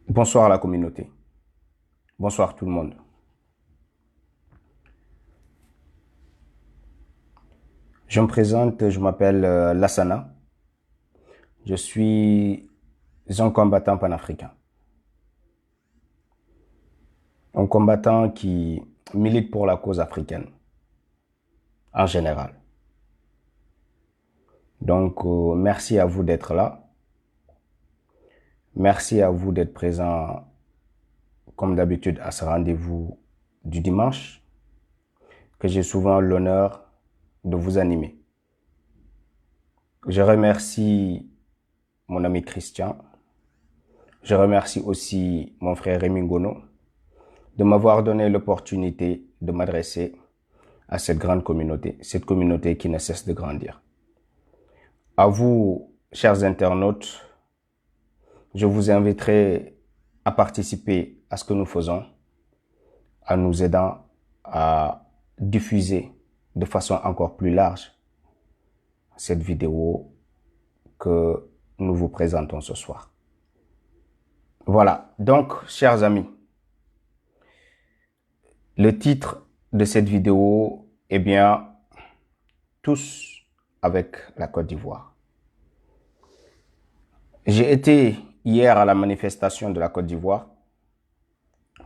Bonsoir à la communauté. Bonsoir tout le monde. Je me présente, je m'appelle Lassana. Je suis un combattant panafricain. Un combattant qui milite pour la cause africaine en général. Donc, merci à vous d'être là. Merci à vous d'être présent, comme d'habitude, à ce rendez-vous du dimanche, que j'ai souvent l'honneur de vous animer. Je remercie mon ami Christian. Je remercie aussi mon frère Rémi Ngono de m'avoir donné l'opportunité de m'adresser à cette grande communauté, cette communauté qui ne cesse de grandir. À vous, chers internautes, je vous inviterai à participer à ce que nous faisons, en nous aidant à diffuser de façon encore plus large cette vidéo que nous vous présentons ce soir. Voilà, donc, chers amis, le titre de cette vidéo est bien « Tous avec la Côte d'Ivoire ». J'ai été hier à la manifestation de la Côte d'Ivoire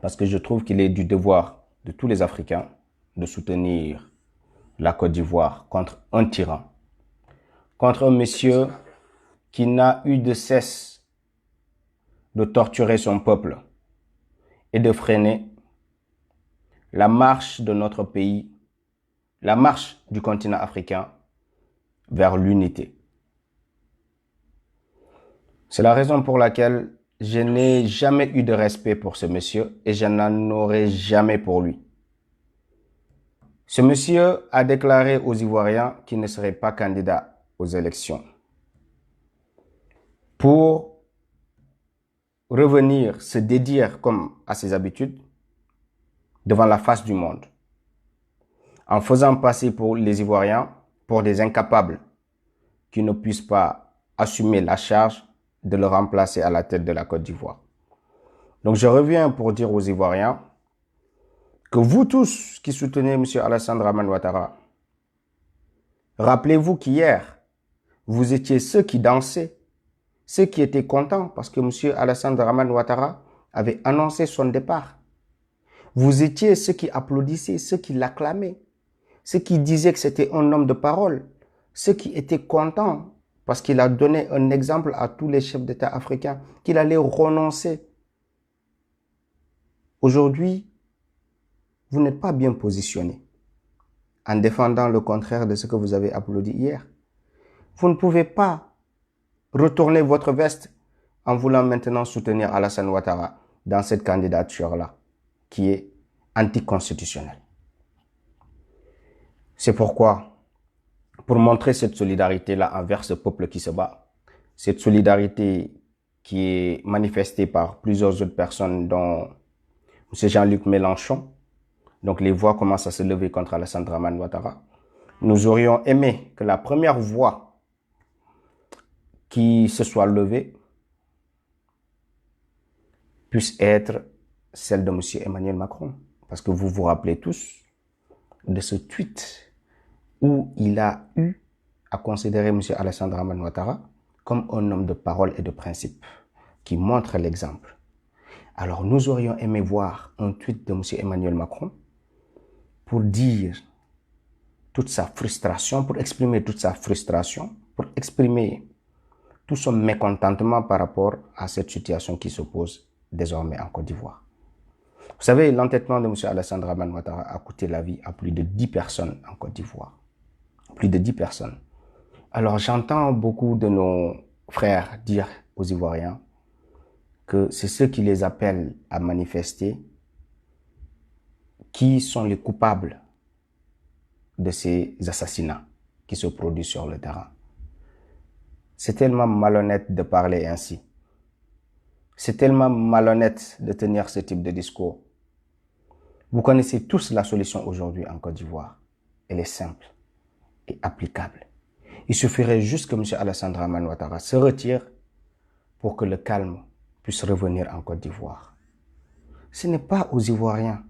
parce que je trouve qu'il est du devoir de tous les Africains de soutenir la Côte d'Ivoire contre un tyran, contre un monsieur qui n'a eu de cesse de torturer son peuple et de freiner la marche de notre pays, la marche du continent africain vers l'unité. C'est la raison pour laquelle je n'ai jamais eu de respect pour ce monsieur et je n'en aurai jamais pour lui. Ce monsieur a déclaré aux Ivoiriens qu'il ne serait pas candidat aux élections pour revenir se dédire comme à ses habitudes devant la face du monde, en faisant passer pour les Ivoiriens pour des incapables qui ne puissent pas assumer la charge de le remplacer à la tête de la Côte d'Ivoire. Donc je reviens pour dire aux Ivoiriens que vous tous qui soutenez M. Alassane Dramane Ouattara, rappelez-vous qu'hier, vous étiez ceux qui dansaient, ceux qui étaient contents parce que M. Alassane Dramane Ouattara avait annoncé son départ. Vous étiez ceux qui applaudissaient, ceux qui l'acclamaient, ceux qui disaient que c'était un homme de parole, ceux qui étaient contents parce qu'il a donné un exemple à tous les chefs d'État africains qu'il allait renoncer. Aujourd'hui, vous n'êtes pas bien positionné en défendant le contraire de ce que vous avez applaudi hier. Vous ne pouvez pas retourner votre veste en voulant maintenant soutenir Alassane Ouattara dans cette candidature-là, qui est anticonstitutionnelle. C'est pourquoi, pour montrer cette solidarité-là envers ce peuple qui se bat, cette solidarité qui est manifestée par plusieurs autres personnes, dont M. Jean-Luc Mélenchon, donc les voix commencent à se lever contre Alassane Dramane Ouattara, nous aurions aimé que la première voix qui se soit levée puisse être celle de M. Emmanuel Macron. Parce que vous vous rappelez tous de ce tweet où il a eu à considérer M. Alassane Dramane Ouattara comme un homme de parole et de principe, qui montre l'exemple. Alors nous aurions aimé voir un tweet de M. Emmanuel Macron pour dire toute sa frustration, pour exprimer toute sa frustration, pour exprimer tout son mécontentement par rapport à cette situation qui se pose désormais en Côte d'Ivoire. Vous savez, l'entêtement de M. Alassane Dramane Ouattara a coûté la vie à plus de 10 personnes en Côte d'Ivoire. Plus de 10 personnes. Alors j'entends beaucoup de nos frères dire aux Ivoiriens que c'est ceux qui les appellent à manifester qui sont les coupables de ces assassinats qui se produisent sur le terrain. C'est tellement malhonnête de parler ainsi. C'est tellement malhonnête de tenir ce type de discours. Vous connaissez tous la solution aujourd'hui en Côte d'Ivoire. Elle est simple et applicable. Il suffirait juste que M. Alassane Dramane Ouattara se retire pour que le calme puisse revenir en Côte d'Ivoire. Ce n'est pas aux Ivoiriens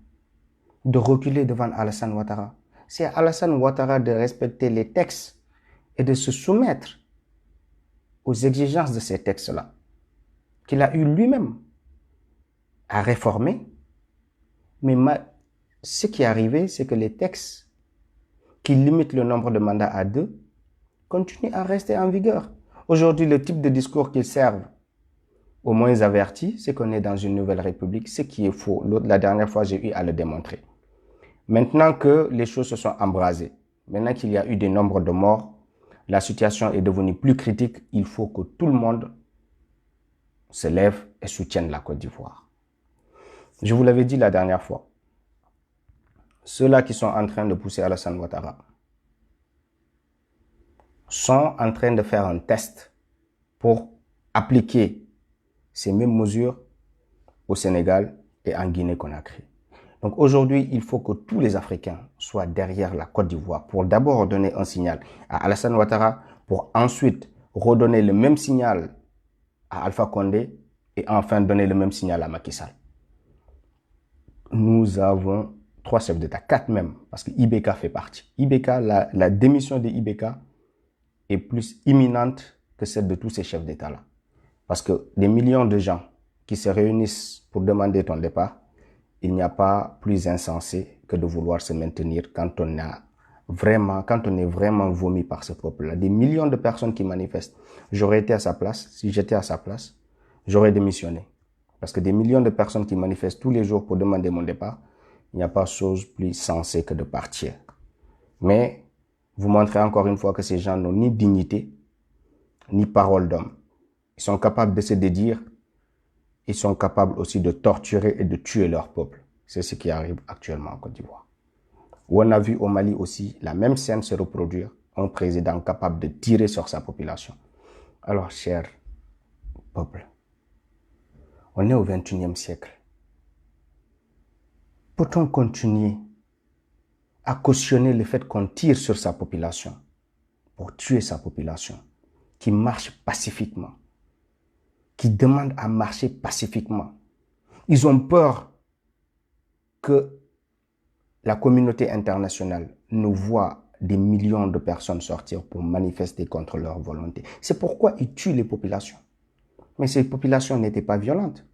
de reculer devant Alassane Ouattara. C'est à Alassane Ouattara de respecter les textes et de se soumettre aux exigences de ces textes-là, qu'il a eu lui-même à réformer. Mais ce qui est arrivé, c'est que les textes qui limitent le nombre de mandats à 2 continuent à rester en vigueur. Aujourd'hui, le type de discours qu'ils servent aux moins avertis, c'est qu'on est dans une nouvelle république, ce qui est faux. La dernière fois, j'ai eu à le démontrer. Maintenant que les choses se sont embrasées, maintenant qu'il y a eu des nombres de morts, la situation est devenue plus critique. Il faut que tout le monde se lève et soutienne la Côte d'Ivoire. Je vous l'avais dit la dernière fois. Ceux-là qui sont en train de pousser Alassane Ouattara sont en train de faire un test pour appliquer ces mêmes mesures au Sénégal et en Guinée-Conakry. Donc aujourd'hui, il faut que tous les Africains soient derrière la Côte d'Ivoire pour d'abord donner un signal à Alassane Ouattara, pour ensuite redonner le même signal à Alpha Condé et enfin donner le même signal à Macky Sall. Nous avons 3 chefs d'État, 4 même, parce que IBK fait partie. IBK, la démission de IBK est plus imminente que celle de tous ces chefs d'État-là. Parce que des millions de gens qui se réunissent pour demander ton départ, il n'y a pas plus insensé que de vouloir se maintenir quand on est vraiment vomi par ce peuple-là. Des millions de personnes qui manifestent. J'aurais été à sa place, si j'étais à sa place, j'aurais démissionné. Parce que des millions de personnes qui manifestent tous les jours pour demander mon départ, il n'y a pas chose plus sensée que de partir. Mais vous montrez encore une fois que ces gens n'ont ni dignité, ni parole d'homme. Ils sont capables de se dédire. Ils sont capables aussi de torturer et de tuer leur peuple. C'est ce qui arrive actuellement en Côte d'Ivoire. Où on a vu au Mali aussi la même scène se reproduire. Un président capable de tirer sur sa population. Alors, cher peuple, on est au XXIe siècle. Peut-on continuer à cautionner le fait qu'on tire sur sa population pour tuer sa population, qui marche pacifiquement, qui demandent à marcher pacifiquement. Ils ont peur que la communauté internationale nous voit des millions de personnes sortir pour manifester contre leur volonté. C'est pourquoi ils tuent les populations. Mais ces populations n'étaient pas violentes.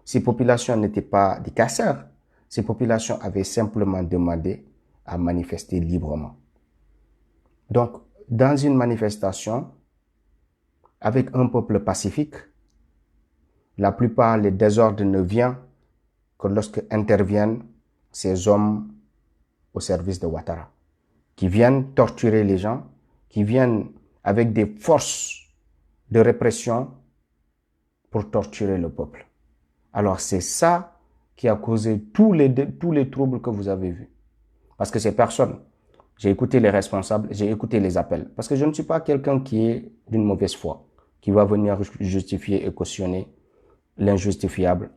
Ces populations n'étaient pas des casseurs. Ces populations avaient simplement demandé à manifester librement. Donc, dans une manifestation, avec un peuple pacifique, la plupart des désordres ne viennent que lorsque interviennent ces hommes au service de Ouattara, qui viennent torturer les gens, qui viennent avec des forces de répression pour torturer le peuple. Alors c'est ça qui a causé tous les troubles que vous avez vus. Parce que ces personnes, j'ai écouté les responsables, j'ai écouté les appels. Parce que je ne suis pas quelqu'un qui est d'une mauvaise foi, qui va venir justifier et cautionner l'injustifiable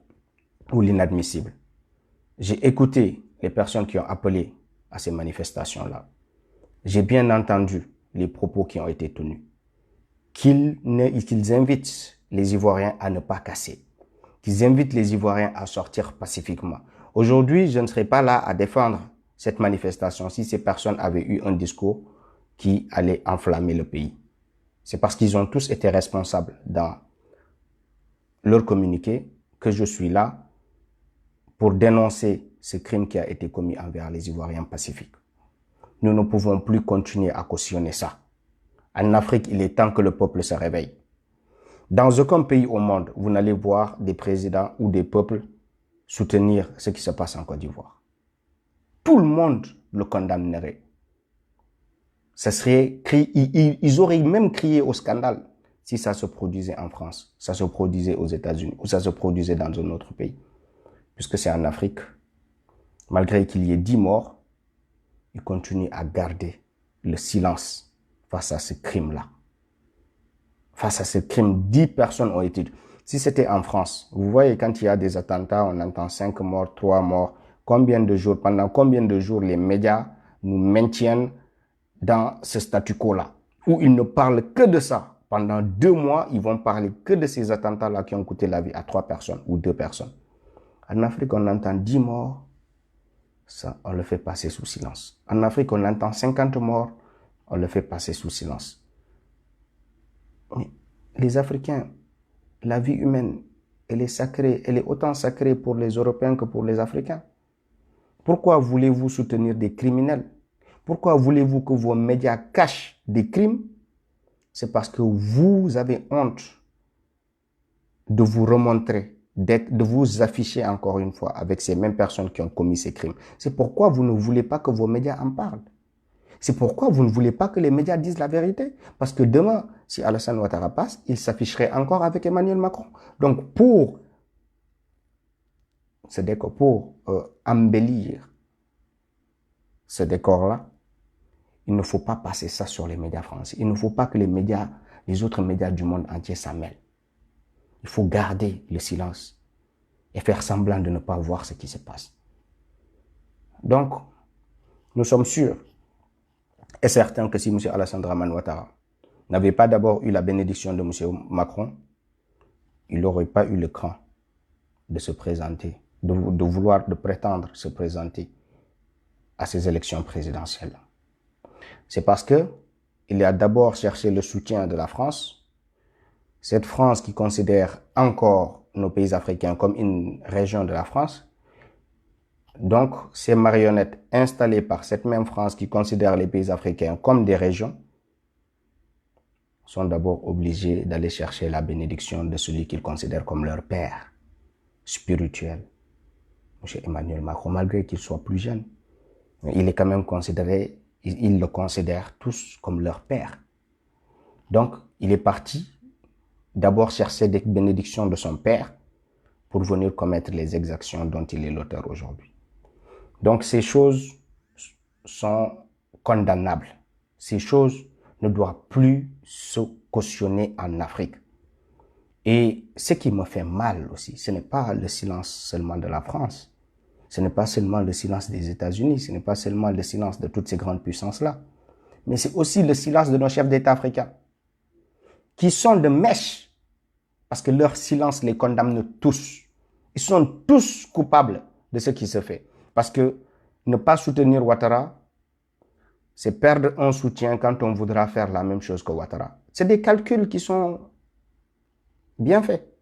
ou l'inadmissible. J'ai écouté les personnes qui ont appelé à ces manifestations-là. J'ai bien entendu les propos qui ont été tenus. Qu'ils invitent les Ivoiriens à ne pas casser. Qu'ils invitent les Ivoiriens à sortir pacifiquement. Aujourd'hui, je ne serai pas là à défendre cette manifestation si ces personnes avaient eu un discours qui allait enflammer le pays. C'est parce qu'ils ont tous été responsables dans leur communiqué que je suis là pour dénoncer ce crime qui a été commis envers les Ivoiriens pacifiques. Nous ne pouvons plus continuer à cautionner ça. En Afrique, il est temps que le peuple se réveille. Dans aucun pays au monde, vous n'allez voir des présidents ou des peuples soutenir ce qui se passe en Côte d'Ivoire. Tout le monde le condamnerait. Ils auraient même crié au scandale si ça se produisait en France, ça se produisait aux États-Unis ou ça se produisait dans un autre pays. Puisque c'est en Afrique, malgré qu'il y ait 10 morts, ils continuent à garder le silence face à ce crime-là. Face à ce crime, 10 personnes ont été tuées. Si c'était en France, vous voyez, quand il y a des attentats, on entend 5 morts, 3 morts. Pendant combien de jours les médias nous maintiennent dans ce statu quo-là, où ils ne parlent que de ça. Pendant 2 mois, ils vont parler que de ces attentats-là qui ont coûté la vie à 3 personnes ou 2 personnes. En Afrique, on entend 10 morts, ça, on le fait passer sous silence. En Afrique, on entend 50 morts, on le fait passer sous silence. Mais les Africains, la vie humaine, elle est sacrée, elle est autant sacrée pour les Européens que pour les Africains. Pourquoi voulez-vous soutenir des criminels? Pourquoi voulez-vous que vos médias cachent des crimes? C'est parce que vous avez honte de vous remontrer, de vous afficher encore une fois avec ces mêmes personnes qui ont commis ces crimes. C'est pourquoi vous ne voulez pas que vos médias en parlent. C'est pourquoi vous ne voulez pas que les médias disent la vérité. Parce que demain, si Alassane Ouattara passe, il s'afficherait encore avec Emmanuel Macron. Donc pour embellir ce décor-là, il ne faut pas passer ça sur les médias français. Il ne faut pas que les autres médias du monde entier s'en mêlent. Il faut garder le silence et faire semblant de ne pas voir ce qui se passe. Donc, nous sommes sûrs et certains que si M. Alassane Dramane Ouattara n'avait pas d'abord eu la bénédiction de M. Macron, il n'aurait pas eu le cran de se présenter, de prétendre se présenter à ces élections présidentielles. C'est parce que il a d'abord cherché le soutien de la France, cette France qui considère encore nos pays africains comme une région de la France. Donc, ces marionnettes installées par cette même France qui considère les pays africains comme des régions sont d'abord obligés d'aller chercher la bénédiction de celui qu'ils considèrent comme leur père spirituel, M. Emmanuel Macron, malgré qu'il soit plus jeune. Il est quand même considéré, ils le considèrent tous comme leur père. Donc, il est parti d'abord chercher des bénédictions de son père pour venir commettre les exactions dont il est l'auteur aujourd'hui. Donc, ces choses sont condamnables. Ces choses ne doivent plus se cautionner en Afrique. Et ce qui me fait mal aussi, ce n'est pas le silence seulement de la France. Ce n'est pas seulement le silence des États-Unis, ce n'est pas seulement le silence de toutes ces grandes puissances-là, mais c'est aussi le silence de nos chefs d'État africains, qui sont de mèche, parce que leur silence les condamne tous. Ils sont tous coupables de ce qui se fait. Parce que ne pas soutenir Ouattara, c'est perdre un soutien quand on voudra faire la même chose que Ouattara. C'est des calculs qui sont bien faits.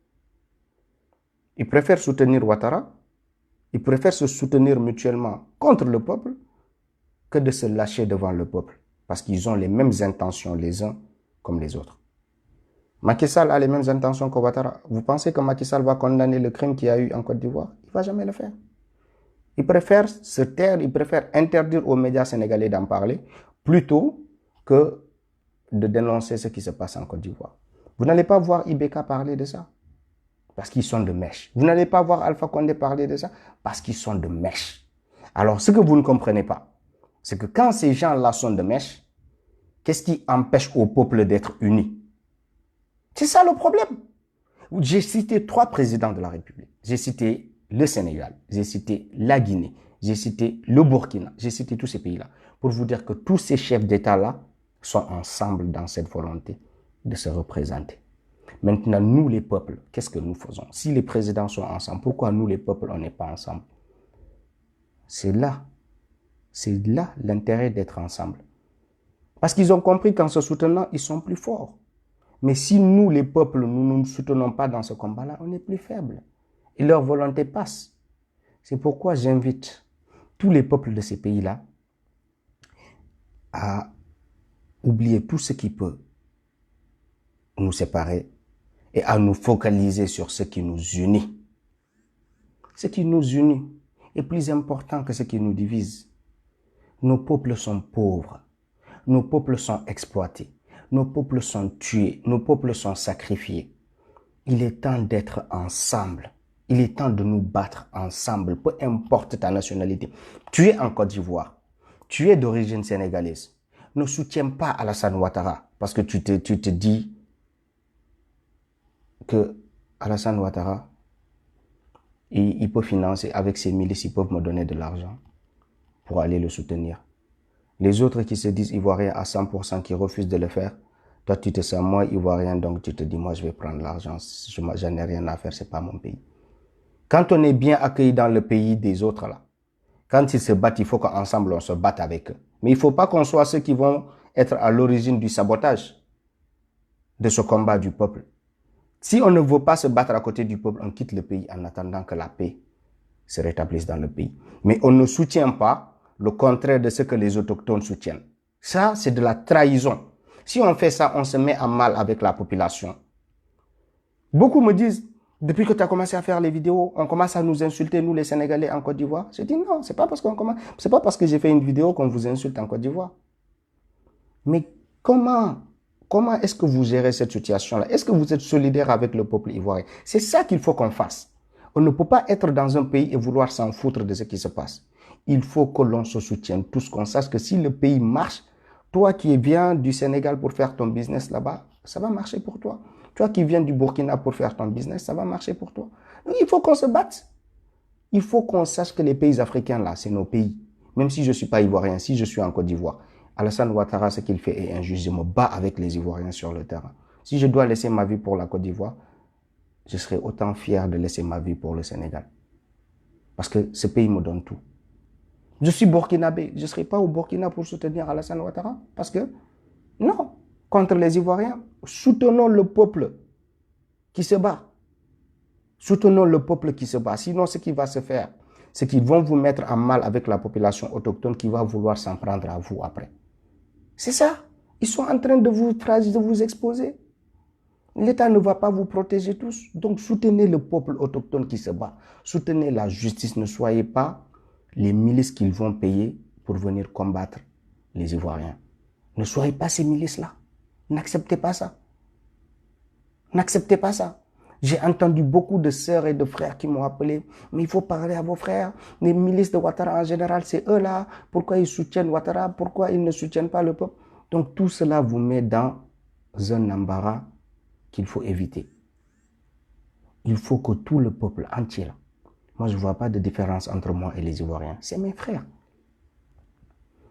Ils préfèrent soutenir Ouattara, ils préfèrent se soutenir mutuellement contre le peuple que de se lâcher devant le peuple. Parce qu'ils ont les mêmes intentions les uns comme les autres. Macky Sall a les mêmes intentions que Ouattara. Vous pensez que Macky Sall va condamner le crime qu'il y a eu en Côte d'Ivoire? Il ne va jamais le faire. Il préfère se taire, il préfère interdire aux médias sénégalais d'en parler plutôt que de dénoncer ce qui se passe en Côte d'Ivoire. Vous n'allez pas voir Ibeka parler de ça parce qu'ils sont de mèche. Vous n'allez pas voir Alpha Condé parler de ça parce qu'ils sont de mèche. Alors, ce que vous ne comprenez pas, c'est que quand ces gens-là sont de mèche, qu'est-ce qui empêche au peuple d'être uni? C'est ça le problème. J'ai cité 3 présidents de la République. J'ai cité le Sénégal, j'ai cité la Guinée, j'ai cité le Burkina, j'ai cité tous ces pays-là pour vous dire que tous ces chefs d'État-là sont ensemble dans cette volonté de se représenter. Maintenant, nous les peuples, qu'est-ce que nous faisons? Si les présidents sont ensemble, pourquoi nous les peuples, on n'est pas ensemble? C'est là l'intérêt d'être ensemble. Parce qu'ils ont compris qu'en se soutenant, ils sont plus forts. Mais si nous, les peuples, nous ne nous soutenons pas dans ce combat-là, on est plus faibles. Et leur volonté passe. C'est pourquoi j'invite tous les peuples de ces pays-là à oublier tout ce qui peut nous séparer et à nous focaliser sur ce qui nous unit. Ce qui nous unit est plus important que ce qui nous divise. Nos peuples sont pauvres. Nos peuples sont exploités. Nos peuples sont tués. Nos peuples sont sacrifiés. Il est temps d'être ensemble. Il est temps de nous battre ensemble, peu importe ta nationalité. Tu es en Côte d'Ivoire. Tu es d'origine sénégalaise. Ne soutiens pas Alassane Ouattara parce que tu te dis que Alassane Ouattara, il peut financer avec ses milices, ils peuvent me donner de l'argent pour aller le soutenir. Les autres qui se disent ivoiriens à 100%, qui refusent de le faire, Toi, tu te sens moi ivoirien, donc tu te dis, moi, je vais prendre l'argent. J'en ai rien à faire, c'est pas mon pays. Quand on est bien accueilli dans le pays des autres, là, quand ils se battent, il faut qu'ensemble, on se batte avec eux. Mais il ne faut pas qu'on soit ceux qui vont être à l'origine du sabotage de ce combat du peuple. Si on ne veut pas se battre à côté du peuple, on quitte le pays en attendant que la paix se rétablisse dans le pays. Mais on ne soutient pas le contraire de ce que les autochtones soutiennent. Ça, c'est de la trahison. Si on fait ça, on se met en mal avec la population. Beaucoup me disent, depuis que tu as commencé à faire les vidéos, on commence à nous insulter, nous les Sénégalais en Côte d'Ivoire. Je dis non, c'est pas parce que j'ai fait une vidéo qu'on vous insulte en Côte d'Ivoire. Mais comment est-ce que vous gérez cette situation-là? Est-ce que vous êtes solidaire avec le peuple ivoirien? C'est ça qu'il faut qu'on fasse. On ne peut pas être dans un pays et vouloir s'en foutre de ce qui se passe. Il faut que l'on se soutienne tous, qu'on sache que si le pays marche, toi qui viens du Sénégal pour faire ton business là-bas, ça va marcher pour toi. Toi qui viens du Burkina pour faire ton business, ça va marcher pour toi. Donc, il faut qu'on se batte. Il faut qu'on sache que les pays africains là, c'est nos pays. Même si je ne suis pas ivoirien, si je suis en Côte d'Ivoire, Alassane Ouattara, ce qu'il fait est injuste. Je me bats avec les Ivoiriens sur le terrain. Si je dois laisser ma vie pour la Côte d'Ivoire, je serai autant fier de laisser ma vie pour le Sénégal. Parce que ce pays me donne tout. Je suis burkinabé. Je ne serai pas au Burkina pour soutenir Alassane Ouattara. Parce que, non, contre les Ivoiriens, soutenons le peuple qui se bat. Soutenons le peuple qui se bat. Sinon, ce qui va se faire, c'est qu'ils vont vous mettre en mal avec la population autochtone qui va vouloir s'en prendre à vous après. C'est ça. Ils sont en train de vous exposer. L'État ne va pas vous protéger tous. Donc, soutenez le peuple autochtone qui se bat. Soutenez la justice. Ne soyez pas les milices qu'ils vont payer pour venir combattre les Ivoiriens. Ne soyez pas ces milices-là. N'acceptez pas ça. N'acceptez pas ça. J'ai entendu beaucoup de sœurs et de frères qui m'ont appelé. Mais il faut parler à vos frères. Les milices de Ouattara en général, c'est eux là. Pourquoi ils soutiennent Ouattara? Pourquoi ils ne soutiennent pas le peuple? Donc tout cela vous met dans un embarras qu'il faut éviter. Il faut que tout le peuple entier là. Moi, je ne vois pas de différence entre moi et les Ivoiriens. C'est mes frères.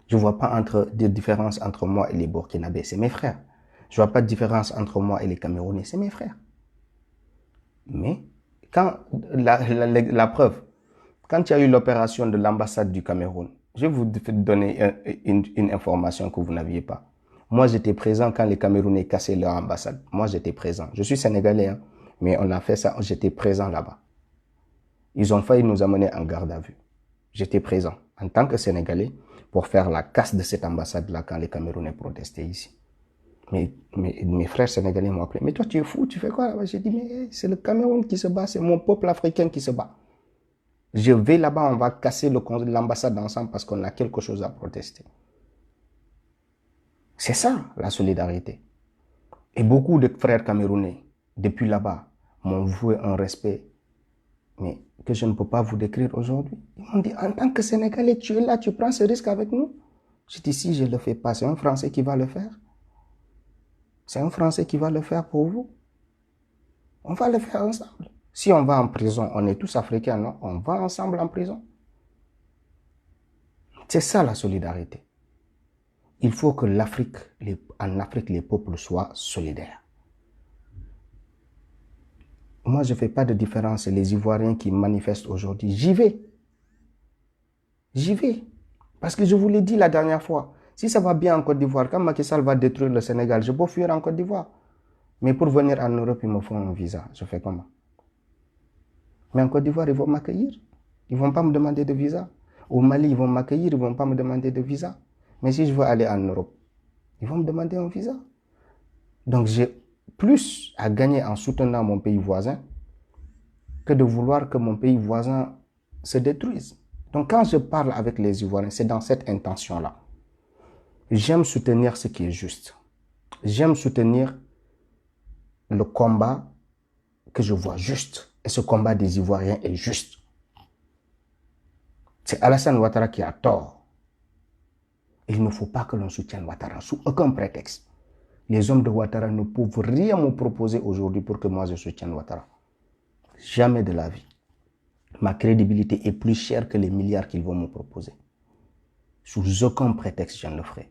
Je ne vois pas de différence entre moi et les Burkinabés. C'est mes frères. Je ne vois pas de différence entre moi et les Camerounais. C'est mes frères. Mais, quand la preuve, quand il y a eu l'opération de l'ambassade du Cameroun, je vais vous donner une information que vous n'aviez pas. Moi, j'étais présent quand les Camerounais cassaient leur ambassade. Moi, j'étais présent. Je suis sénégalais, hein, mais on a fait ça, j'étais présent là-bas. Ils ont failli nous amener en garde à vue. J'étais présent en tant que Sénégalais pour faire la casse de cette ambassade-là quand les Camerounais protestaient ici. Mes frères sénégalais m'ont appelé. Mais toi, tu es fou, tu fais quoi là-bas? J'ai dit, mais c'est le Cameroun qui se bat, c'est mon peuple africain qui se bat. Je vais là-bas, on va casser l'ambassade ensemble parce qu'on a quelque chose à protester. C'est ça, la solidarité. Et beaucoup de frères camerounais, depuis là-bas, m'ont voué un respect, mais que je ne peux pas vous décrire aujourd'hui. Ils m'ont dit, en tant que Sénégalais, tu es là, tu prends ce risque avec nous. J'ai dit, si je ne le fais pas, c'est un Français qui va le faire. C'est un Français qui va le faire pour vous. On va le faire ensemble. Si on va en prison, on est tous africains, non? On va ensemble en prison. C'est ça la solidarité. Il faut que en Afrique, les peuples soient solidaires. Moi, je ne fais pas de différence. Les Ivoiriens qui manifestent aujourd'hui, j'y vais. J'y vais. Parce que je vous l'ai dit la dernière fois. Si ça va bien en Côte d'Ivoire, quand Macky Sall va détruire le Sénégal, je peux fuir en Côte d'Ivoire. Mais pour venir en Europe, il me faut un visa. Je fais comment? Mais en Côte d'Ivoire, ils vont m'accueillir. Ils ne vont pas me demander de visa. Au Mali, ils vont m'accueillir, ils ne vont pas me demander de visa. Mais si je veux aller en Europe, ils vont me demander un visa. Donc j'ai plus à gagner en soutenant mon pays voisin que de vouloir que mon pays voisin se détruise. Donc quand je parle avec les Ivoiriens, c'est dans cette intention-là. J'aime soutenir ce qui est juste. J'aime soutenir le combat que je vois juste. Et ce combat des Ivoiriens est juste. C'est Alassane Ouattara qui a tort. Il ne faut pas que l'on soutienne Ouattara sous aucun prétexte. Les hommes de Ouattara ne peuvent rien me proposer aujourd'hui pour que moi je soutienne Ouattara. Jamais de la vie. Ma crédibilité est plus chère que les milliards qu'ils vont me proposer. Sous aucun prétexte, je ne le ferai.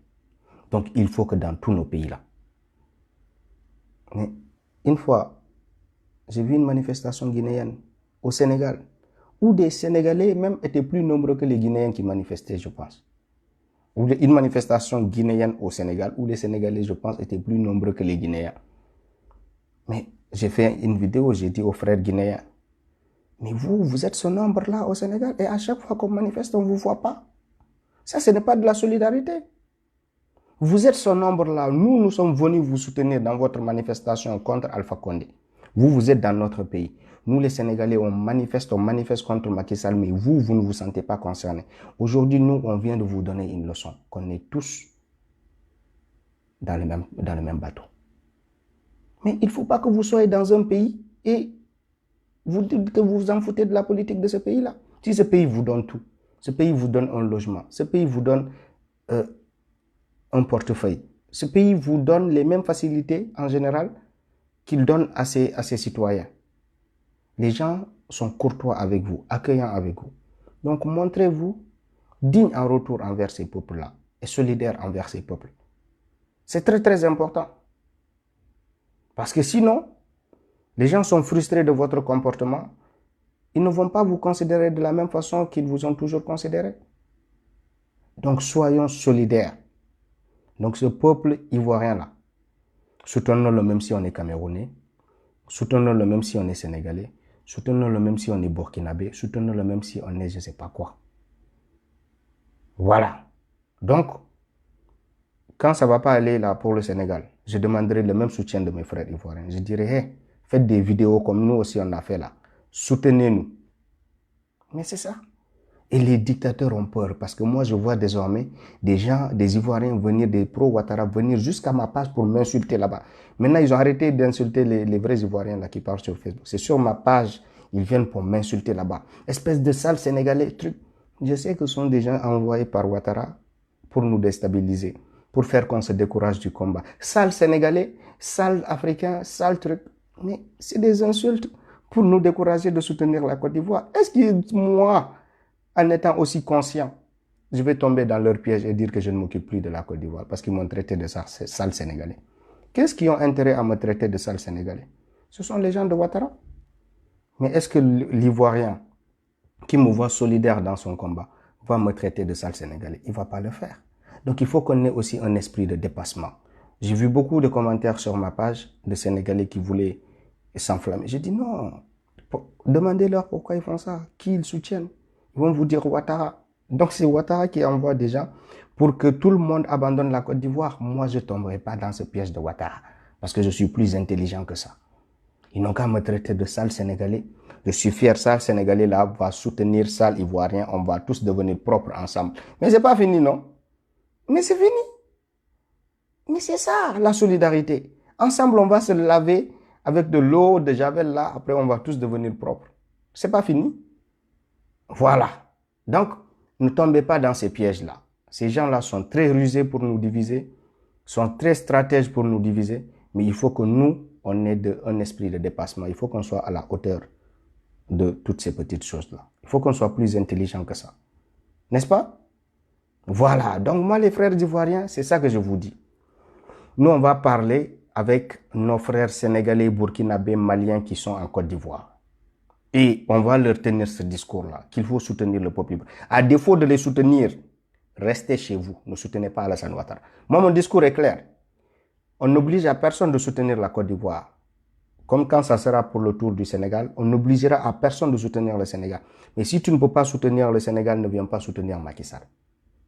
Donc il faut que dans tous nos pays-là, Mais une fois, j'ai vu une manifestation guinéenne au Sénégal, où des Sénégalais même étaient plus nombreux que les Guinéens qui manifestaient, je pense. Ou une manifestation guinéenne au Sénégal, où les Sénégalais, je pense, étaient plus nombreux que les Guinéens. Mais j'ai fait une vidéo, j'ai dit aux frères guinéens, mais vous êtes ce nombre-là au Sénégal, et à chaque fois qu'on manifeste, on ne vous voit pas. Ça, ce n'est pas de la solidarité. Vous êtes ce nombre-là. Nous sommes venus vous soutenir dans votre manifestation contre Alpha Condé. Vous êtes dans notre pays. Nous, les Sénégalais, on manifeste contre Macky Sall, mais vous ne vous sentez pas concernés. Aujourd'hui, nous, on vient de vous donner une leçon, qu'on est tous dans le même bateau. Mais il ne faut pas que vous soyez dans un pays et vous dites que vous vous en foutez de la politique de ce pays-là. Si ce pays vous donne tout, ce pays vous donne un logement, ce pays vous donne un portefeuille, ce pays vous donne les mêmes facilités en général qu'il donne à ses citoyens. Les gens sont courtois avec vous, accueillants avec vous. Donc montrez-vous digne en retour envers ces peuples-là et solidaire envers ces peuples. C'est très très important. Parce que sinon, les gens sont frustrés de votre comportement. Ils ne vont pas vous considérer de la même façon qu'ils vous ont toujours considéré. Donc soyons solidaires. Donc ce peuple ivoirien-là, soutenons-le même si on est Camerounais, soutenons-le même si on est Sénégalais, soutenons-le même si on est Burkinabé, soutenons-le même si on est je ne sais pas quoi. Voilà. Donc, quand ça ne va pas aller là pour le Sénégal, je demanderai le même soutien de mes frères ivoiriens. Je dirai, hey, faites des vidéos comme nous aussi on a fait là. Soutenez-nous. Mais c'est ça. Et les dictateurs ont peur parce que moi je vois désormais des gens, des Ivoiriens venir, des pro-Ouattara venir jusqu'à ma page pour m'insulter là-bas. Maintenant ils ont arrêté d'insulter les vrais Ivoiriens là qui parlent sur Facebook. C'est sur ma page, ils viennent pour m'insulter là-bas. Espèce de sale Sénégalais, truc. Je sais que ce sont des gens envoyés par Ouattara pour nous déstabiliser, pour faire qu'on se décourage du combat. Sale Sénégalais, sale Africain, sale truc. Mais c'est des insultes pour nous décourager de soutenir la Côte d'Ivoire. Est-ce que moi, en étant aussi conscient, je vais tomber dans leur piège et dire que je ne m'occupe plus de la Côte d'Ivoire parce qu'ils m'ont traité de sale Sénégalais? Qu'est-ce qu'ils ont intérêt à me traiter de sale Sénégalais? Ce sont les gens de Ouattara. Mais est-ce que l'Ivoirien qui me voit solidaire dans son combat va me traiter de sale Sénégalais? Il ne va pas le faire. Donc il faut qu'on ait aussi un esprit de dépassement. J'ai vu beaucoup de commentaires sur ma page de Sénégalais qui voulaient s'enflammer. J'ai dit non, demandez-leur pourquoi ils font ça, qui ils soutiennent. Ils vont vous dire Ouattara. Donc c'est Ouattara qui envoie des gens pour que tout le monde abandonne la Côte d'Ivoire. Moi, je ne tomberai pas dans ce piège de Ouattara parce que je suis plus intelligent que ça. Ils n'ont qu'à me traiter de sale Sénégalais. Je suis fier, sale Sénégalais là va soutenir sale Ivoirien. On va tous devenir propres ensemble. Mais c'est pas fini, non? Mais c'est fini. Mais c'est ça, la solidarité. Ensemble, on va se laver avec de l'eau, de javel là. Après, on va tous devenir propres. C'est pas fini. Voilà. Donc, ne tombez pas dans ces pièges-là. Ces gens-là sont très rusés pour nous diviser, sont très stratèges pour nous diviser, mais il faut que nous, on ait un esprit de dépassement. Il faut qu'on soit à la hauteur de toutes ces petites choses-là. Il faut qu'on soit plus intelligent que ça. N'est-ce pas? Voilà. Donc, moi, les frères ivoiriens, c'est ça que je vous dis. Nous, on va parler avec nos frères sénégalais, burkinabés, maliens qui sont en Côte d'Ivoire. Et on va leur tenir ce discours-là, qu'il faut soutenir le peuple ivoirien. À défaut de les soutenir, restez chez vous. Ne soutenez pas Alassane Ouattara. Moi, mon discours est clair. On n'oblige à personne de soutenir la Côte d'Ivoire. Comme quand ça sera pour le tour du Sénégal, on n'obligera à personne de soutenir le Sénégal. Mais si tu ne peux pas soutenir le Sénégal, ne viens pas soutenir Macky Sall.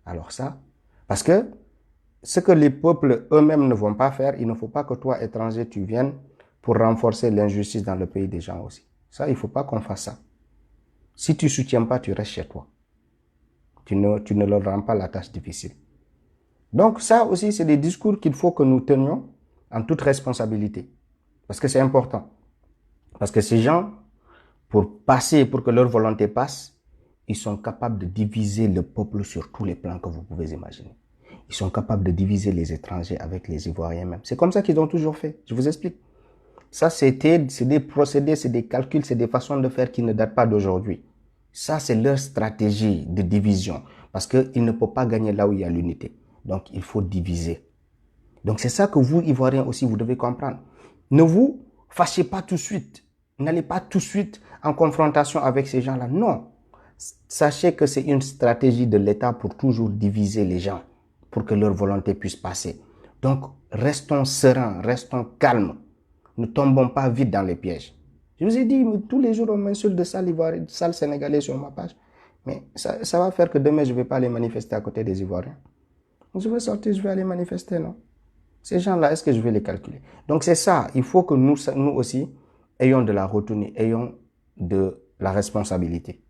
Alors ça, parce que ce que les peuples eux-mêmes ne vont pas faire, il ne faut pas que toi, étranger, tu viennes pour renforcer l'injustice dans le pays des gens aussi. Ça, il ne faut pas qu'on fasse ça. Si tu ne soutiens pas, tu restes chez toi. Tu ne leur rends pas la tâche difficile. Donc ça aussi, c'est des discours qu'il faut que nous tenions en toute responsabilité. Parce que c'est important. Parce que ces gens, pour que leur volonté passe, ils sont capables de diviser le peuple sur tous les plans que vous pouvez imaginer. Ils sont capables de diviser les étrangers avec les Ivoiriens même. C'est comme ça qu'ils ont toujours fait. Je vous explique. Ça, c'est des procédés, c'est des calculs, c'est des façons de faire qui ne datent pas d'aujourd'hui. Ça, c'est leur stratégie de division. Parce qu'ils ne peuvent pas gagner là où il y a l'unité. Donc, il faut diviser. Donc, c'est ça que vous, Ivoiriens aussi, vous devez comprendre. Ne vous fâchez pas tout de suite. N'allez pas tout de suite en confrontation avec ces gens-là. Non. Sachez que c'est une stratégie de l'État pour toujours diviser les gens, pour que leur volonté puisse passer. Donc, restons sereins, restons calmes. Ne tombons pas vite dans les pièges. Je vous ai dit, tous les jours, on m'insulte de sale Ivoirien, de sale Sénégalais sur ma page. Mais ça va faire que demain, je ne vais pas aller manifester à côté des Ivoiriens. Je vais sortir, je vais aller manifester, non? Ces gens-là, est-ce que je vais les calculer? Donc, c'est ça. Il faut que nous aussi, ayons de la retenue, ayons de la responsabilité.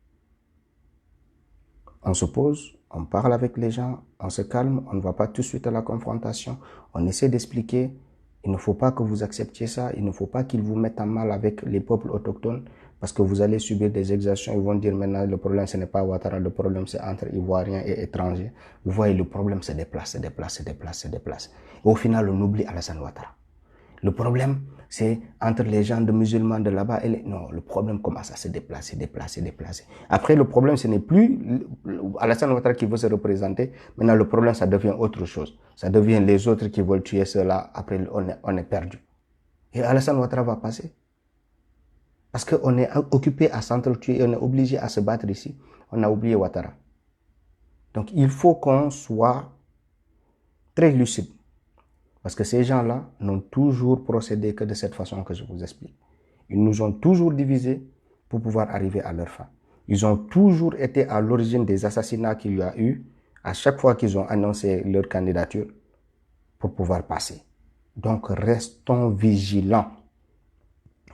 On se pose, on parle avec les gens, on se calme, on ne va pas tout de suite à la confrontation. On essaie d'expliquer. Il ne faut pas que vous acceptiez ça. Il ne faut pas qu'ils vous mettent en mal avec les peuples autochtones parce que vous allez subir des exactions. Ils vont dire maintenant le problème ce n'est pas Ouattara, le problème c'est entre Ivoiriens et étrangers. Vous voyez, le problème se déplace, se déplace, se déplace, se déplace. Et au final, on oublie Alassane Ouattara. Le problème, c'est entre les gens de musulmans de là-bas et les... Non, le problème commence à se déplacer, déplacer, déplacer. Après, le problème, ce n'est plus Alassane Ouattara qui veut se représenter. Maintenant, le problème, ça devient autre chose. Ça devient les autres qui veulent tuer ceux-là. Après, on est perdu. Et Alassane Ouattara va passer. Parce qu'on est occupé à s'entretuer et on est obligé à se battre ici. On a oublié Ouattara. Donc, il faut qu'on soit très lucide. Parce que ces gens-là n'ont toujours procédé que de cette façon que je vous explique. Ils nous ont toujours divisés pour pouvoir arriver à leur fin. Ils ont toujours été à l'origine des assassinats qu'il y a eu à chaque fois qu'ils ont annoncé leur candidature pour pouvoir passer. Donc, restons vigilants.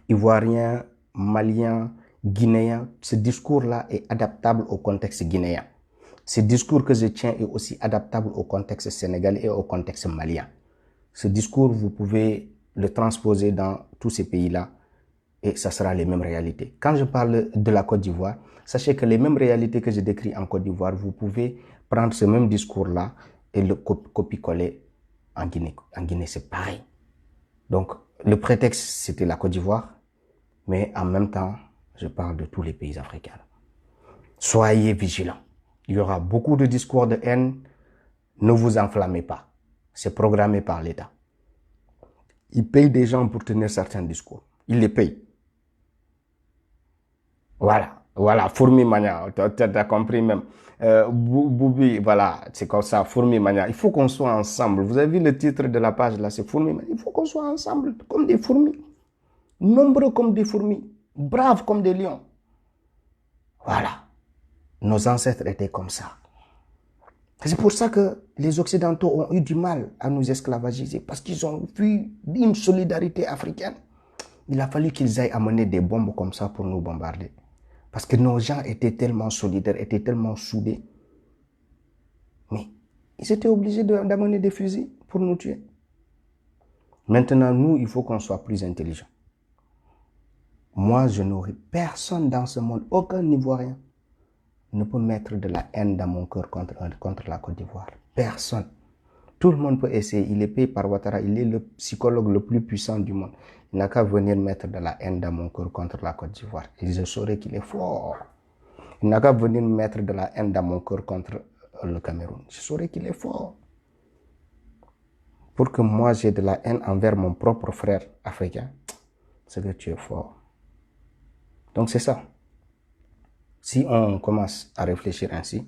Ivoiriens, Maliens, Guinéens, ce discours-là est adaptable au contexte guinéen. Ce discours que je tiens est aussi adaptable au contexte sénégalais et au contexte malien. Ce discours, vous pouvez le transposer dans tous ces pays-là et ça sera les mêmes réalités. Quand je parle de la Côte d'Ivoire, sachez que les mêmes réalités que je décris en Côte d'Ivoire, vous pouvez prendre ce même discours-là et le copier-coller en Guinée. En Guinée, c'est pareil. Donc, le prétexte, c'était la Côte d'Ivoire, mais en même temps, je parle de tous les pays africains. Soyez vigilants. Il y aura beaucoup de discours de haine. Ne vous enflammez pas. C'est programmé par l'État. Ils payent des gens pour tenir certains discours. Ils les payent. Voilà, Fourmi Mania, tu as compris même. Boubi, voilà, c'est comme ça, Fourmi Mania. Il faut qu'on soit ensemble. Vous avez vu le titre de la page là, c'est Fourmi Mania. Il faut qu'on soit ensemble, comme des fourmis. Nombreux comme des fourmis. Braves comme des lions. Voilà. Nos ancêtres étaient comme ça. C'est pour ça que les Occidentaux ont eu du mal à nous esclavagiser, parce qu'ils ont vu une solidarité africaine. Il a fallu qu'ils aillent amener des bombes comme ça pour nous bombarder. Parce que nos gens étaient tellement solidaires, étaient tellement soudés. Mais ils étaient obligés d'amener des fusils pour nous tuer. Maintenant, nous, il faut qu'on soit plus intelligents. Moi, je n'aurai personne dans ce monde, aucun Ivoirien, ne peut mettre de la haine dans mon cœur contre la Côte d'Ivoire. Personne. Tout le monde peut essayer. Il est payé par Ouattara. Il est le psychologue le plus puissant du monde. Il n'a qu'à venir mettre de la haine dans mon cœur contre la Côte d'Ivoire. Et je saurai qu'il est fort. Il n'a qu'à venir mettre de la haine dans mon cœur contre le Cameroun. Je saurai qu'il est fort. Pour que moi j'ai de la haine envers mon propre frère africain, c'est que tu es fort. Donc c'est ça. Si on commence à réfléchir ainsi,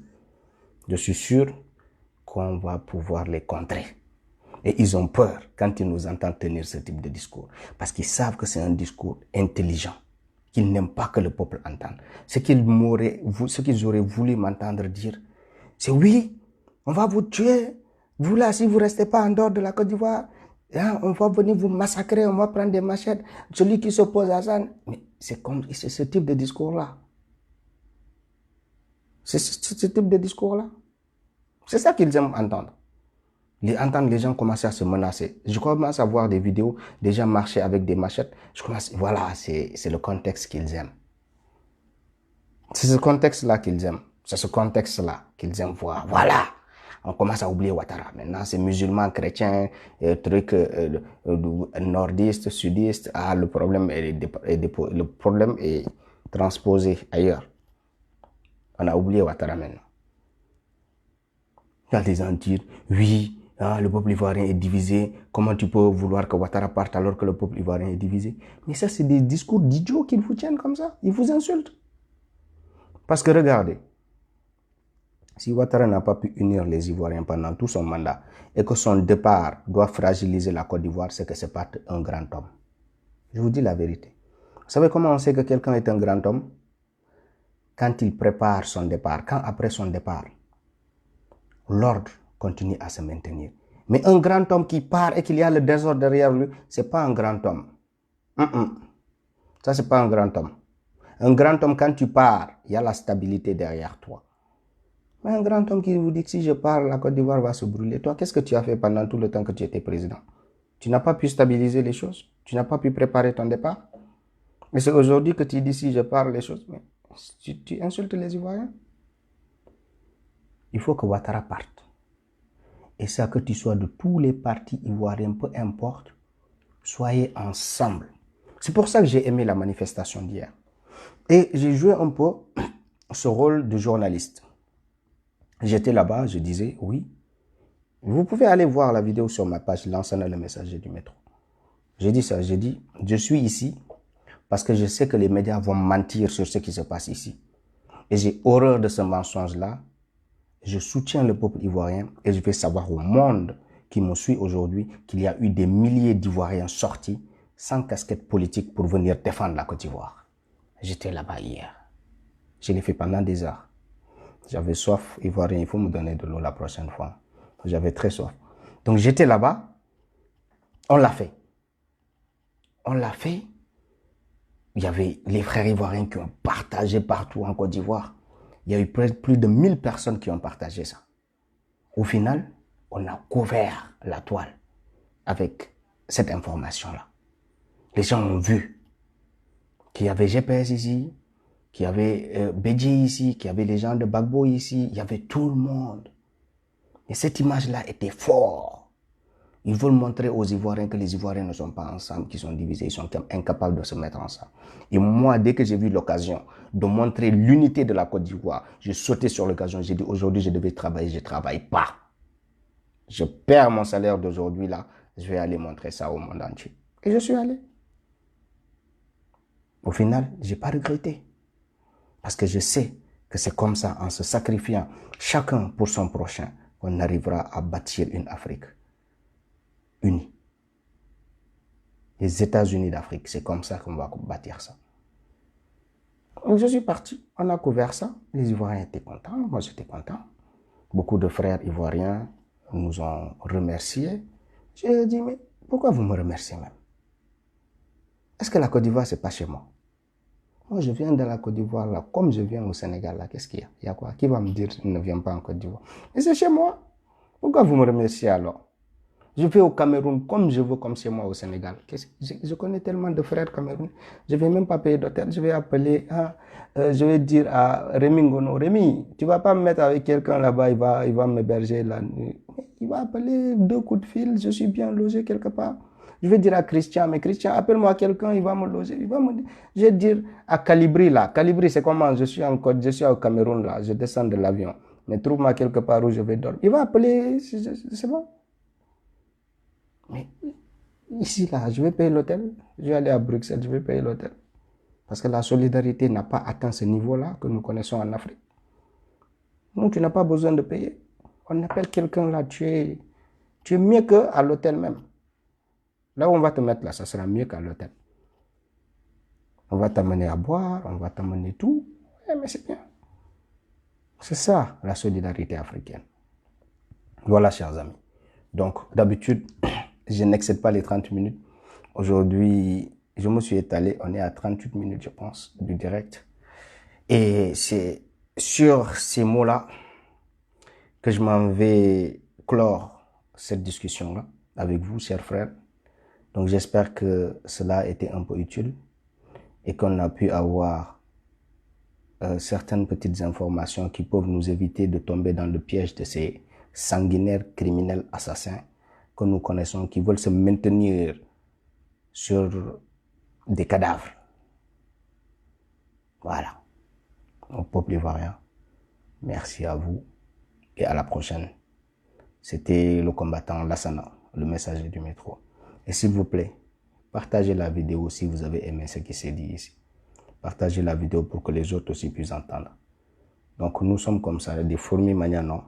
je suis sûr qu'on va pouvoir les contrer. Et ils ont peur quand ils nous entendent tenir ce type de discours. Parce qu'ils savent que c'est un discours intelligent, qu'ils n'aiment pas que le peuple entende. Ce qu'ils auraient voulu m'entendre dire, c'est oui, on va vous tuer. Vous là, si vous ne restez pas en dehors de la Côte d'Ivoire, hein, on va venir vous massacrer, on va prendre des machettes. Celui qui s'oppose à ça, mais c'est ce type de discours-là. C'est ce type de discours-là. C'est ça qu'ils aiment entendre. Entendre les gens commencer à se menacer. Je commence à voir des vidéos, des gens marcher avec des machettes. Voilà, c'est le contexte qu'ils aiment. C'est ce contexte-là qu'ils aiment. C'est ce contexte-là qu'ils aiment voir. Voilà. On commence à oublier Ouattara. Maintenant, c'est musulmans, chrétiens, nordistes, sudistes. Ah, le problème est transposé ailleurs. On a oublié Ouattara maintenant. Il y a des gens qui disent, oui, Ah, le peuple ivoirien est divisé. Comment tu peux vouloir que Ouattara parte alors que le peuple ivoirien est divisé? Mais ça, c'est des discours d'idiots qu'ils vous tiennent comme ça. Ils vous insultent. Parce que regardez, si Ouattara n'a pas pu unir les Ivoiriens pendant tout son mandat et que son départ doit fragiliser la Côte d'Ivoire, c'est que c'est pas un grand homme. Je vous dis la vérité. Vous savez comment on sait que quelqu'un est un grand homme? Quand il prépare son départ, quand après son départ, l'ordre continue à se maintenir. Mais un grand homme qui part et qu'il y a le désordre derrière lui, c'est pas un grand homme. Ça, c'est pas un grand homme. Un grand homme, quand tu pars, il y a la stabilité derrière toi. Mais un grand homme qui vous dit que si je pars, la Côte d'Ivoire va se brûler. Toi, qu'est-ce que tu as fait pendant tout le temps que tu étais président? Tu n'as pas pu stabiliser les choses. Tu n'as pas pu préparer ton départ. Mais c'est aujourd'hui que tu dis si je pars les choses. Mais tu insultes les Ivoiriens. Il faut que Ouattara parte. Et ça, que tu sois de tous les partis ivoiriens, peu importe, soyez ensemble. C'est pour ça que j'ai aimé la manifestation d'hier. Et j'ai joué un peu ce rôle de journaliste. J'étais là-bas, je disais, oui. Vous pouvez aller voir la vidéo sur ma page, Lansana le messager du métro. J'ai dit ça, j'ai dit, je suis ici parce que je sais que les médias vont mentir sur ce qui se passe ici. Et j'ai horreur de ce mensonge-là. Je soutiens le peuple ivoirien et je vais savoir au monde qui me suit aujourd'hui qu'il y a eu des milliers d'Ivoiriens sortis sans casquette politique pour venir défendre la Côte d'Ivoire. J'étais là-bas hier. Je l'ai fait pendant des heures. J'avais soif, Ivoirien, il faut me donner de l'eau la prochaine fois. J'avais très soif. Donc j'étais là-bas. On l'a fait. On l'a fait. Il y avait les frères ivoiriens qui ont partagé partout en Côte d'Ivoire. Il y a eu plus de 1000 personnes qui ont partagé ça. Au final, on a couvert la toile avec cette information-là. Les gens ont vu qu'il y avait GPS ici, qu'il y avait Bédji ici, qu'il y avait les gens de Bagbo ici, il y avait tout le monde. Et cette image-là était forte. Ils veulent montrer aux Ivoiriens que les Ivoiriens ne sont pas ensemble, qu'ils sont divisés, ils sont incapables de se mettre ensemble. Et moi, dès que j'ai vu l'occasion de montrer l'unité de la Côte d'Ivoire, j'ai sauté sur l'occasion, j'ai dit aujourd'hui je devais travailler, je ne travaille pas. Je perds mon salaire d'aujourd'hui là, je vais aller montrer ça au monde entier. Et je suis allé. Au final, je n'ai pas regretté. Parce que je sais que c'est comme ça, en se sacrifiant chacun pour son prochain, qu'on arrivera à bâtir une Afrique unie. Les États-Unis d'Afrique, c'est comme ça qu'on va bâtir ça. Donc, je suis parti, on a couvert ça. Les Ivoiriens étaient contents, moi j'étais content. Beaucoup de frères ivoiriens nous ont remerciés. J'ai dit, mais pourquoi vous me remerciez même? Est-ce que la Côte d'Ivoire, c'est pas chez moi? Moi, je viens de la Côte d'Ivoire, là, comme je viens au Sénégal, là, qu'est-ce qu'il y a? Il y a quoi? Qui va me dire qu'il ne vient pas en Côte d'Ivoire? Et c'est chez moi. Pourquoi vous me remerciez alors? Je vais au Cameroun comme je veux, comme chez moi au Sénégal. Je connais tellement de frères camerounais. Je ne vais même pas payer d'hôtel. Je vais appeler, je vais dire à Rémi Ngono, Rémi, tu ne vas pas me mettre avec quelqu'un là-bas, il va m'héberger la nuit. Il va appeler 2 coups de fil, je suis bien logé quelque part. Je vais dire à Christian, mais Christian, appelle-moi quelqu'un, il va me loger. Je vais dire à Calibri là. Calibri, c'est comment? Je suis en Côte, je suis au Cameroun là, je descends de l'avion. Mais trouve-moi quelque part où je vais dormir. Il va appeler, c'est bon. Mais ici, là, je vais payer l'hôtel. Je vais aller à Bruxelles, je vais payer l'hôtel. Parce que la solidarité n'a pas atteint ce niveau-là que nous connaissons en Afrique. Donc, tu n'as pas besoin de payer. On appelle quelqu'un là, tu es mieux qu'à l'hôtel même. Là où on va te mettre là, ça sera mieux qu'à l'hôtel. On va t'amener à boire, on va t'amener tout. Mais c'est bien. C'est ça, la solidarité africaine. Voilà, chers amis. Donc, d'habitude, je n'excède pas les 30 minutes. Aujourd'hui, je me suis étalé. On est à 38 minutes, je pense, du direct. Et c'est sur ces mots-là que je m'en vais clore cette discussion-là avec vous, chers frères. Donc, j'espère que cela a été un peu utile et qu'on a pu avoir certaines petites informations qui peuvent nous éviter de tomber dans le piège de ces sanguinaires criminels assassins que nous connaissons, qui veulent se maintenir sur des cadavres. Voilà. Au peuple ivoirien, merci à vous et à la prochaine C'était le combattant Lassana, le messager du métro. Et s'il vous plaît, partagez la vidéo si vous avez aimé ce qui s'est dit ici. Partagez la vidéo pour que les autres aussi puissent entendre. Donc nous sommes comme ça, des fourmis mania, non.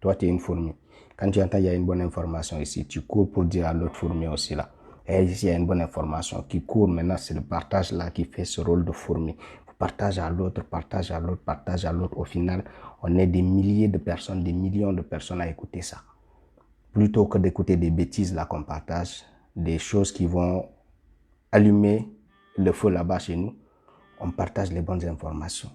Toi, tu es une fourmi. Quand tu entends il y a une bonne information ici, tu cours pour dire à l'autre fourmi aussi là. Et ici, il y a une bonne information qui court. Maintenant, c'est le partage là qui fait ce rôle de fourmi. Partage à l'autre, partage à l'autre, partage à l'autre. Au final, on est des milliers de personnes, des millions de personnes à écouter ça. Plutôt que d'écouter des bêtises là qu'on partage, des choses qui vont allumer le feu là-bas chez nous, on partage les bonnes informations,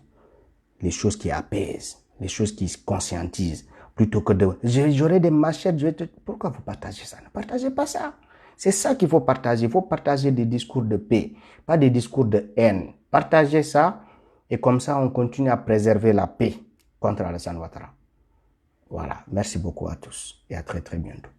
les choses qui apaisent, les choses qui conscientisent. Plutôt que de... J'aurai des machettes, pourquoi vous partagez ça? Ne partagez pas ça. C'est ça qu'il faut partager. Il faut partager des discours de paix, pas des discours de haine. Partagez ça et comme ça, on continue à préserver la paix contre Alassane Ouattara. Voilà. Merci beaucoup à tous et à très très bientôt.